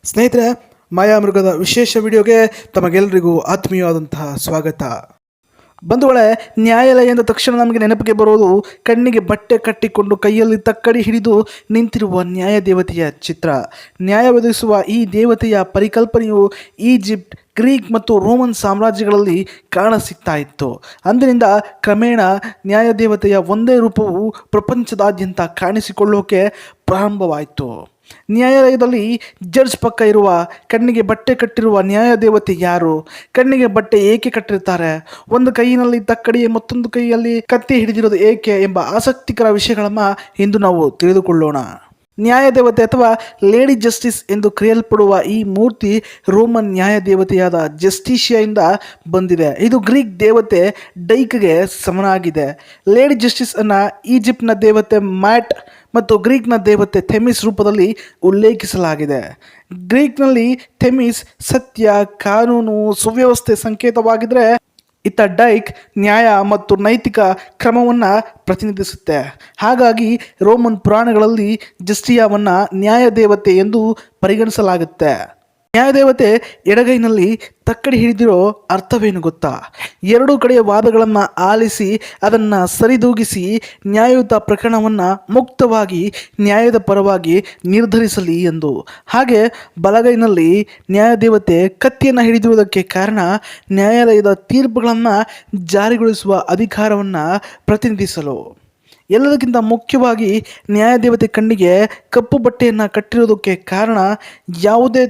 ಸ್ನೇಹಿತರೆ, ಮಾಯಾಮೃಗದ ವಿಶೇಷ ವಿಡಿಯೋಗೆ ತಮಗೆಲ್ಲರಿಗೂ ಆತ್ಮೀಯವಾದಂತಹ ಸ್ವಾಗತ. ಬಂಧುಗಳೇ, ನ್ಯಾಯಾಲಯ ಎಂದ ತಕ್ಷಣ ನಮಗೆ ನೆನಪಿಗೆ ಬರೋದು ಕಣ್ಣಿಗೆ ಬಟ್ಟೆ ಕಟ್ಟಿಕೊಂಡು ಕೈಯಲ್ಲಿ ತಕ್ಕಡಿ ಹಿಡಿದು ನಿಂತಿರುವ ನ್ಯಾಯದೇವತೆಯ ಚಿತ್ರ. ನ್ಯಾಯ ಒದಗಿಸುವ ಈ ದೇವತೆಯ ಪರಿಕಲ್ಪನೆಯು ಈಜಿಪ್ಟ್, ಗ್ರೀಕ್ ಮತ್ತು ರೋಮನ್ ಸಾಮ್ರಾಜ್ಯಗಳಲ್ಲಿ ಕಾಣಸಿಗ್ತಾ ಇತ್ತು. ಅಂದಿನಿಂದ ಕ್ರಮೇಣ ನ್ಯಾಯದೇವತೆಯ ಒಂದೇ ರೂಪವು ಪ್ರಪಂಚದಾದ್ಯಂತ ಕಾಣಿಸಿಕೊಳ್ಳೋಕೆ ಪ್ರಾರಂಭವಾಯಿತು. ನ್ಯಾಯಾಲಯದಲ್ಲಿ ಜಡ್ಜ್ ಪಕ್ಕ ಇರುವ ಕಣ್ಣಿಗೆ ಬಟ್ಟೆ ಕಟ್ಟಿರುವ ನ್ಯಾಯದೇವತೆ ಯಾರು? ಕಣ್ಣಿಗೆ ಬಟ್ಟೆ ಏಕೆ ಕಟ್ಟಿರ್ತಾರೆ? ಒಂದು ಕೈಯಿನಲ್ಲಿ ತಕ್ಕಡಿ ಮತ್ತೊಂದು ಕೈಯಲ್ಲಿ ಕತ್ತಿ ಹಿಡಿದಿರೋದು ಏಕೆ ಎಂಬ ಆಸಕ್ತಿಕರ ವಿಷಯಗಳನ್ನು ಇಂದು ನಾವು ತಿಳಿದುಕೊಳ್ಳೋಣ. ನ್ಯಾಯದೇವತೆ ಅಥವಾ ಲೇಡಿ ಜಸ್ಟಿಸ್ ಎಂದು ಕರೆಯಲ್ಪಡುವ ಈ ಮೂರ್ತಿ ರೋಮನ್ ನ್ಯಾಯದೇವತೆಯಾದ ಜಸ್ಟಿಷಿಯಿಂದ ಬಂದಿದೆ. ಇದು ಗ್ರೀಕ್ ದೇವತೆ ಡೈಕ್ಗೆ ಸಮನಾಗಿದೆ. ಲೇಡಿ ಜಸ್ಟಿಸ್ ಅನ್ನು ಈಜಿಪ್ಟ್ನ ದೇವತೆ ಮ್ಯಾಟ್ ಮತ್ತು ಗ್ರೀಕ್ನ ದೇವತೆ ಥೆಮಿಸ್ ರೂಪದಲ್ಲಿ ಉಲ್ಲೇಖಿಸಲಾಗಿದೆ. ಗ್ರೀಕ್ನಲ್ಲಿ ಥೆಮಿಸ್ ಸತ್ಯ, ಕಾನೂನು, ಸುವ್ಯವಸ್ಥೆ ಸಂಕೇತವಾಗಿದ್ದರೆ ಇತ್ತ ಡೈಕ್ ನ್ಯಾಯ ಮತ್ತು ನೈತಿಕ ಕ್ರಮವನ್ನು ಪ್ರತಿನಿಧಿಸುತ್ತೆ. ಹಾಗಾಗಿ ರೋಮನ್ ಪುರಾಣಗಳಲ್ಲಿ ಜಸ್ಟಿಯಾವನ್ನು ನ್ಯಾಯದೇವತೆ ಎಂದು ಪರಿಗಣಿಸಲಾಗುತ್ತೆ. ನ್ಯಾಯದೇವತೆ ಎಡಗೈನಲ್ಲಿ ತಕ್ಕಡಿ ಹಿಡಿದಿರೋ ಅರ್ಥವೇನು ಗೊತ್ತಾ? ಎರಡೂ ಕಡೆಯ ವಾದಗಳನ್ನು ಆಲಿಸಿ ಅದನ್ನು ಸರಿದೂಗಿಸಿ ನ್ಯಾಯಯುತ ಪ್ರಕರಣವನ್ನು ಮುಕ್ತವಾಗಿ ನ್ಯಾಯದ ಪರವಾಗಿ ನಿರ್ಧರಿಸಲಿ ಎಂದು. ಹಾಗೆ ಬಲಗೈನಲ್ಲಿ ನ್ಯಾಯದೇವತೆ ಕತ್ತಿಯನ್ನು ಹಿಡಿದಿರುವುದಕ್ಕೆ ಕಾರಣ ನ್ಯಾಯಾಲಯದ ತೀರ್ಪುಗಳನ್ನು ಜಾರಿಗೊಳಿಸುವ ಅಧಿಕಾರವನ್ನು ಪ್ರತಿನಿಧಿಸಲು. ಎಲ್ಲದಕ್ಕಿಂತ ಮುಖ್ಯವಾಗಿ ನ್ಯಾಯದೇವತೆ ಕಣ್ಣಿಗೆ ಕಪ್ಪು ಬಟ್ಟೆಯನ್ನು ಕಟ್ಟಿರೋದಕ್ಕೆ ಕಾರಣ ಯಾವುದೇ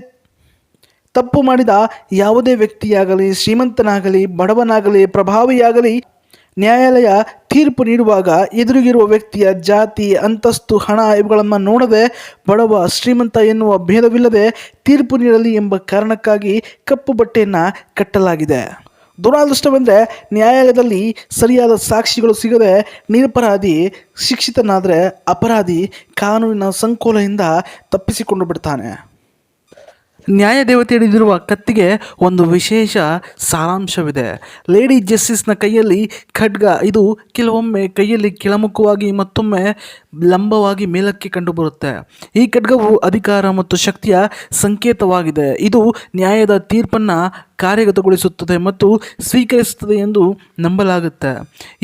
ತಪ್ಪು ಮಾಡಿದ ಯಾವುದೇ ವ್ಯಕ್ತಿಯಾಗಲಿ, ಶ್ರೀಮಂತನಾಗಲಿ, ಬಡವನಾಗಲಿ, ಪ್ರಭಾವಿಯಾಗಲಿ ನ್ಯಾಯಾಲಯ ತೀರ್ಪು ನೀಡುವಾಗ ಎದುರಿಗಿರುವ ವ್ಯಕ್ತಿಯ ಜಾತಿ, ಅಂತಸ್ತು, ಹಣ ಇವುಗಳನ್ನು ನೋಡದೆ ಬಡವ ಶ್ರೀಮಂತ ಎನ್ನುವ ಭೇದವಿಲ್ಲದೆ ತೀರ್ಪು ನೀಡಲಿ ಎಂಬ ಕಾರಣಕ್ಕಾಗಿ ಕಪ್ಪು ಬಟ್ಟೆಯನ್ನು ಕಟ್ಟಲಾಗಿದೆ. ದುರಾದೃಷ್ಟವೆಂದರೆ ನ್ಯಾಯಾಲಯದಲ್ಲಿ ಸರಿಯಾದ ಸಾಕ್ಷಿಗಳು ಸಿಗದೆ ನಿರಪರಾಧಿ ಶಿಕ್ಷಿತನಾದರೆ ಅಪರಾಧಿ ಕಾನೂನಿನ ಸಂಕೋಲೆಯಿಂದ ತಪ್ಪಿಸಿಕೊಂಡು ಬಿಡ್ತಾನೆ. ನ್ಯಾಯದೇವತೆ ಹಿಡಿದಿರುವ ಕತ್ತಿಗೆ ಒಂದು ವಿಶೇಷ ಸಾರಾಂಶವಿದೆ. ಲೇಡಿ ಜಸ್ಟಿಸ್ನ ಕೈಯಲ್ಲಿ ಖಡ್ಗ. ಇದು ಕೆಲವೊಮ್ಮೆ ಕೈಯಲ್ಲಿ ಕೆಳಮುಖವಾಗಿ ಮತ್ತೊಮ್ಮೆ ಲಂಬವಾಗಿ ಮೇಲಕ್ಕೆ ಕಂಡುಬರುತ್ತೆ. ಈ ಖಡ್ಗವು ಅಧಿಕಾರ ಮತ್ತು ಶಕ್ತಿಯ ಸಂಕೇತವಾಗಿದೆ. ಇದು ನ್ಯಾಯದ ತೀರ್ಪನ್ನು ಕಾರ್ಯಗತಗೊಳಿಸುತ್ತದೆ ಮತ್ತು ಸ್ವೀಕರಿಸುತ್ತದೆ ಎಂದು ನಂಬಲಾಗುತ್ತೆ.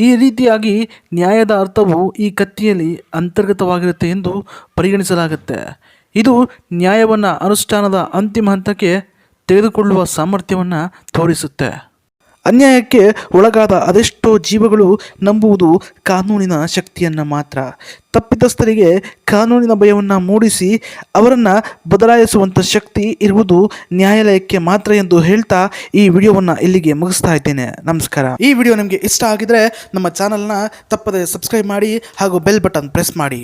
ಈ ರೀತಿಯಾಗಿ ನ್ಯಾಯದ ಅರ್ಥವು ಈ ಕತ್ತಿಯಲ್ಲಿ ಅಂತರ್ಗತವಾಗಿರುತ್ತೆ ಎಂದು ಪರಿಗಣಿಸಲಾಗುತ್ತೆ. ಇದು ನ್ಯಾಯವನ್ನು ಅನುಷ್ಠಾನದ ಅಂತಿಮ ಹಂತಕ್ಕೆ ತೆಗೆದುಕೊಳ್ಳುವ ಸಾಮರ್ಥ್ಯವನ್ನು ತೋರಿಸುತ್ತೆ. ಅನ್ಯಾಯಕ್ಕೆ ಒಳಗಾದ ಅದೆಷ್ಟೋ ಜೀವಗಳು ನಂಬುವುದು ಕಾನೂನಿನ ಶಕ್ತಿಯನ್ನು ಮಾತ್ರ. ತಪ್ಪಿತಸ್ಥರಿಗೆ ಕಾನೂನಿನ ಭಯವನ್ನು ಮೂಡಿಸಿ ಅವರನ್ನು ಬದಲಾಯಿಸುವಂಥ ಶಕ್ತಿ ಇರುವುದು ನ್ಯಾಯಾಲಯಕ್ಕೆ ಮಾತ್ರ ಎಂದು ಹೇಳ್ತಾ ಈ ವಿಡಿಯೋವನ್ನು ಇಲ್ಲಿಗೆ ಮುಗಿಸ್ತಾ ಇದ್ದೇನೆ. ನಮಸ್ಕಾರ. ಈ ವಿಡಿಯೋ ನಿಮಗೆ ಇಷ್ಟ ಆಗಿದ್ರೆ ನಮ್ಮ ಚಾನಲ್ನ ತಪ್ಪದೆ ಸಬ್ಸ್ಕ್ರೈಬ್ ಮಾಡಿ ಹಾಗೂ ಬೆಲ್ ಬಟನ್ ಪ್ರೆಸ್ ಮಾಡಿ.